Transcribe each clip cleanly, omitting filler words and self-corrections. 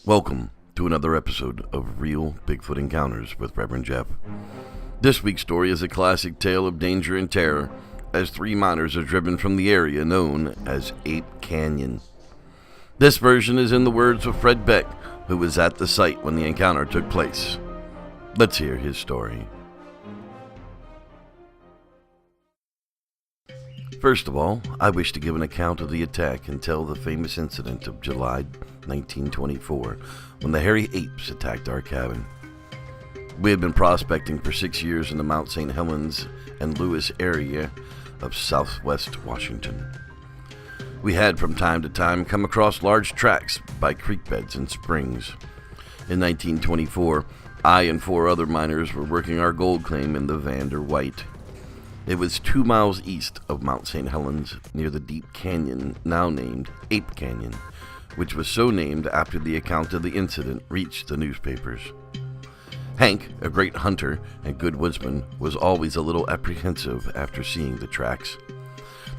Welcome to another episode of Real Bigfoot Encounters with Reverend Jeff. This week's story is a classic tale of danger and terror as three miners are driven from the area known as Ape Canyon. This version is in the words of Fred Beck, who was at the site when the encounter took place. Let's hear his story. First of all, I wish to give an account of the attack and tell the famous incident of July 1924 when the hairy apes attacked our cabin. We had been prospecting for 6 years in the Mount St. Helens and Lewis area of southwest Washington. We had from time to time come across large tracks by creek beds and springs. In 1924, I and 4 other miners were working our gold claim in the Vander White. It was 2 miles east of Mount St. Helens, near the deep canyon now named Ape Canyon, which was so named after the account of the incident reached the newspapers. Hank, a great hunter and good woodsman, was always a little apprehensive after seeing the tracks.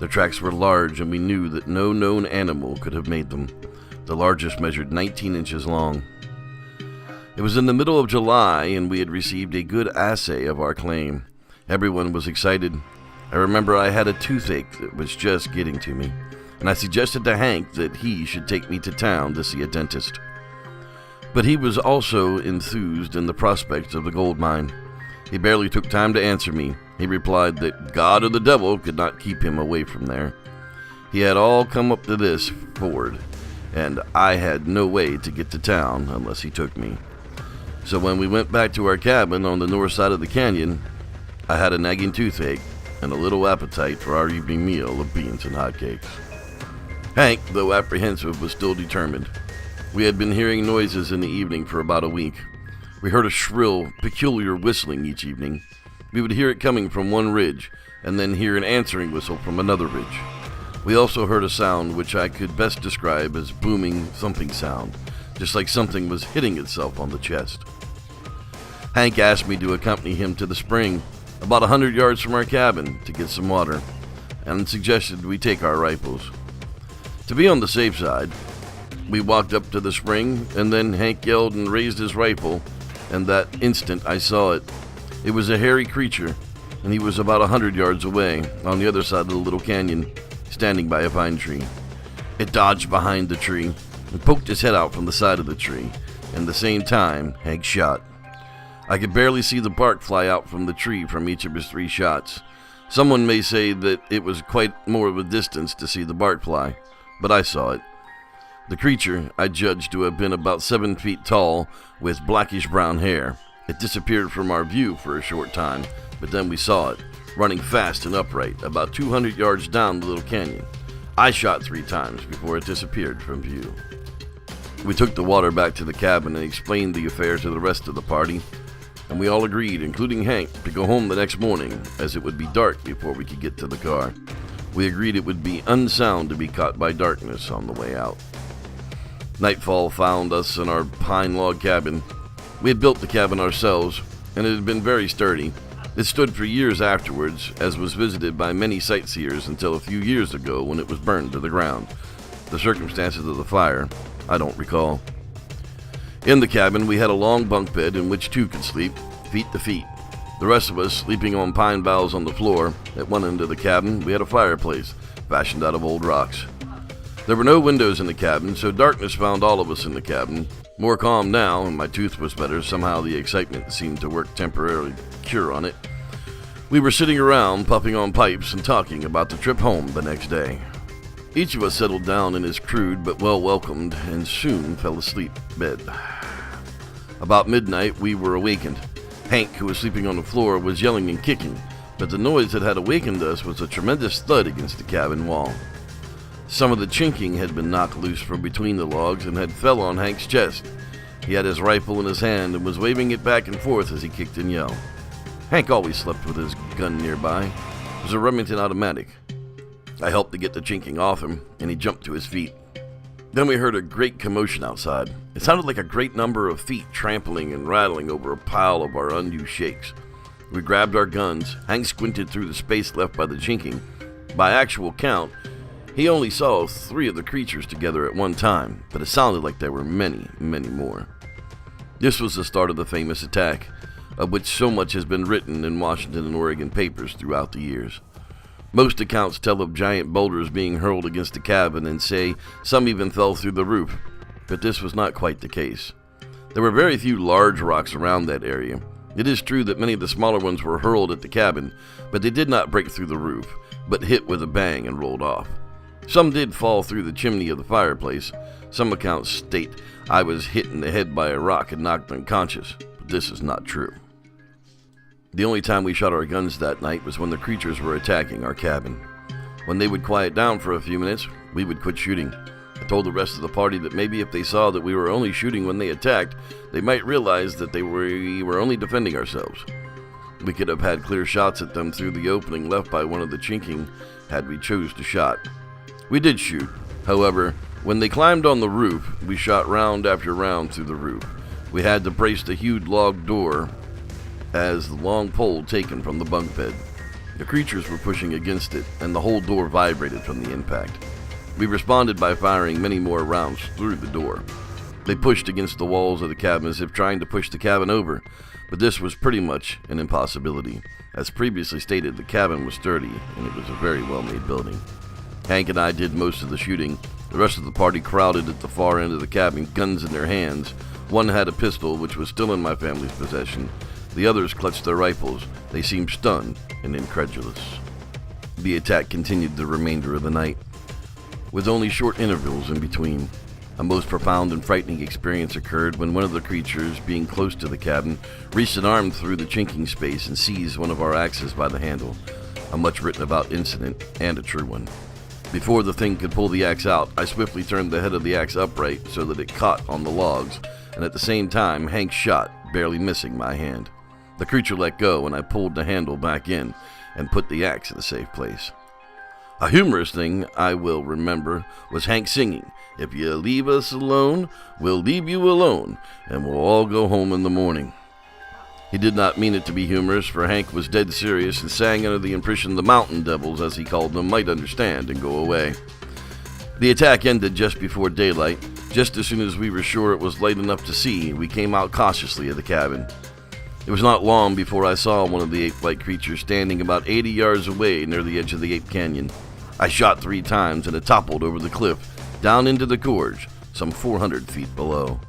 The tracks were large, and we knew that no known animal could have made them. The largest measured 19 inches long. It was in the middle of July, and we had received a good assay of our claim. Everyone was excited. I remember I had a toothache that was just getting to me, and I suggested to Hank that he should take me to town to see a dentist. But he was also enthused in the prospects of the gold mine. He barely took time to answer me. He replied that God or the devil could not keep him away from there. He had all come up to this ford, and I had no way to get to town unless he took me. So when we went back to our cabin on the north side of the canyon, I had a nagging toothache and a little appetite for our evening meal of beans and hotcakes. Hank, though apprehensive, was still determined. We had been hearing noises in the evening for about a week. We heard a shrill, peculiar whistling each evening. We would hear it coming from one ridge, and then hear an answering whistle from another ridge. We also heard a sound which I could best describe as booming, thumping sound, just like something was hitting itself on the chest. Hank asked me to accompany him to the spring, about 100 yards from our cabin, to get some water, and suggested we take our rifles. To be on the safe side, we walked up to the spring, and then Hank yelled and raised his rifle, and that instant I saw it. It was a hairy creature, and he was about 100 yards away, on the other side of the little canyon, standing by a pine tree. It dodged behind the tree, and poked his head out from the side of the tree, and at the same time, Hank shot. I could barely see the bark fly out from the tree from each of his 3 shots. Someone may say that it was quite more of a distance to see the bark fly, but I saw it. The creature I judged to have been about 7 feet tall, with blackish brown hair. It disappeared from our view for a short time, but then we saw it, running fast and upright, about 200 yards down the little canyon. I shot 3 times before it disappeared from view. We took the water back to the cabin and explained the affair to the rest of the party, and we all agreed, including Hank, to go home the next morning, as it would be dark before we could get to the car. We agreed it would be unsound to be caught by darkness on the way out. Nightfall found us in our pine log cabin. We had built the cabin ourselves, and it had been very sturdy. It stood for years afterwards, as was visited by many sightseers until a few years ago when it was burned to the ground. The circumstances of the fire, I don't recall. In the cabin, we had a long bunk bed in which 2 could sleep, feet to feet. The rest of us sleeping on pine boughs on the floor. At one end of the cabin, we had a fireplace, fashioned out of old rocks. There were no windows in the cabin, so darkness found all of us in the cabin. More calm now, and my tooth was better. Somehow the excitement seemed to work temporarily cure on it. We were sitting around, puffing on pipes and talking about the trip home the next day. Each of us settled down in his crude but well-welcomed and soon fell asleep bed. About midnight, we were awakened. Hank, who was sleeping on the floor, was yelling and kicking, but the noise that had awakened us was a tremendous thud against the cabin wall. Some of the chinking had been knocked loose from between the logs and had fell on Hank's chest. He had his rifle in his hand and was waving it back and forth as he kicked and yelled. Hank always slept with his gun nearby. It was a Remington automatic. I helped to get the chinking off him, and he jumped to his feet. Then we heard a great commotion outside. It sounded like a great number of feet trampling and rattling over a pile of our unused shakes. We grabbed our guns. Hank squinted through the space left by the chinking. By actual count, He only saw 3 of the creatures together at one time, but it sounded like there were many, many more. This was the start of the famous attack, of which so much has been written in Washington and Oregon papers throughout the years. Most accounts tell of giant boulders being hurled against the cabin and say some even fell through the roof, but this was not quite the case. There were very few large rocks around that area. It is true that many of the smaller ones were hurled at the cabin, but they did not break through the roof, but hit with a bang and rolled off. Some did fall through the chimney of the fireplace. Some accounts state I was hit in the head by a rock and knocked unconscious, but this is not true. The only time we shot our guns that night was when the creatures were attacking our cabin. When they would quiet down for a few minutes, we would quit shooting. I told the rest of the party that maybe if they saw that we were only shooting when they attacked, they might realize that we were only defending ourselves. We could have had clear shots at them through the opening left by one of the chinking had we chose to shot. We did shoot. However, when they climbed on the roof, we shot round after round through the roof. We had to brace the huge log door as the long pole taken from the bunk bed. The creatures were pushing against it, and the whole door vibrated from the impact. We responded by firing many more rounds through the door. They pushed against the walls of the cabin as if trying to push the cabin over, but this was pretty much an impossibility. As previously stated, the cabin was sturdy, and it was a very well-made building. Hank and I did most of the shooting. The rest of the party crowded at the far end of the cabin, guns in their hands. One had a pistol, which was still in my family's possession. The others clutched their rifles. They seemed stunned and incredulous. The attack continued the remainder of the night, with only short intervals in between. A most profound and frightening experience occurred when one of the creatures, being close to the cabin, reached an arm through the chinking space and seized one of our axes by the handle. A much written about incident, and a true one. Before the thing could pull the axe out, I swiftly turned the head of the axe upright so that it caught on the logs, and at the same time Hank shot, barely missing my hand. The creature let go, and I pulled the handle back in and put the axe in a safe place. A humorous thing I will remember was Hank singing, "If you leave us alone, we'll leave you alone, and we'll all go home in the morning." He did not mean it to be humorous, for Hank was dead serious and sang under the impression the mountain devils, as he called them, might understand and go away. The attack ended just before daylight. Just as soon as we were sure it was light enough to see, we came out cautiously of the cabin. It was not long before I saw one of the ape-like creatures standing about 80 yards away near the edge of the ape canyon. I shot 3 times and it toppled over the cliff, down into the gorge, some 400 feet below.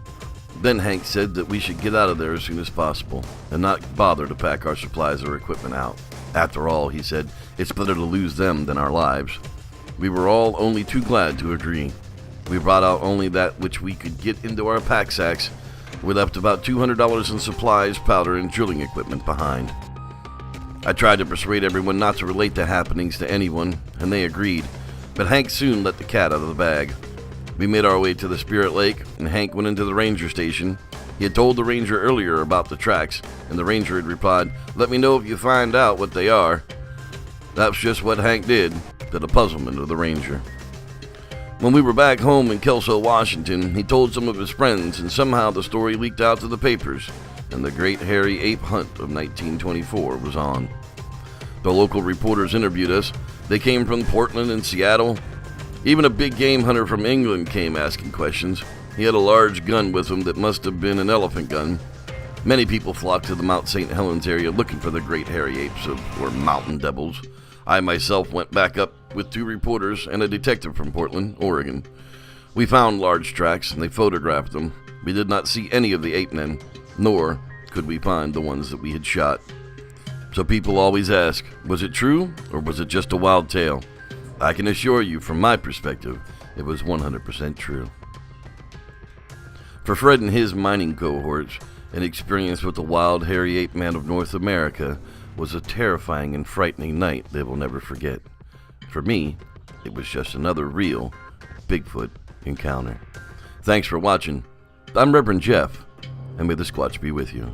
Then Hank said that we should get out of there as soon as possible, and not bother to pack our supplies or equipment out. After all, he said, it's better to lose them than our lives. We were all only too glad to agree. We brought out only that which we could get into our pack sacks. We left about $200 in supplies, powder, and drilling equipment behind. I tried to persuade everyone not to relate the happenings to anyone, and they agreed, but Hank soon let the cat out of the bag. We made our way to the Spirit Lake, and Hank went into the ranger station. He had told the ranger earlier about the tracks, and the ranger had replied, "Let me know if you find out what they are." That's just what Hank did, to the puzzlement of the ranger. When we were back home in Kelso, Washington, he told some of his friends, and somehow the story leaked out to the papers, and the Great Hairy Ape Hunt of 1924 was on. The local reporters interviewed us. They came from Portland and Seattle. Even a big game hunter from England came asking questions. He had a large gun with him that must have been an elephant gun. Many people flocked to the Mount St. Helens area looking for the great hairy apes, or mountain devils. I myself went back up with 2 reporters and a detective from Portland, Oregon. We found large tracks and they photographed them. We did not see any of the ape men, nor could we find the ones that we had shot. So people always ask, was it true or was it just a wild tale? I can assure you, from my perspective, it was 100% true. For Fred and his mining cohorts, an experience with the wild hairy ape man of North America was a terrifying and frightening night they will never forget. For me, it was just another real Bigfoot encounter. Thanks for watching. I'm Reverend Jeff, and may the Squatch be with you.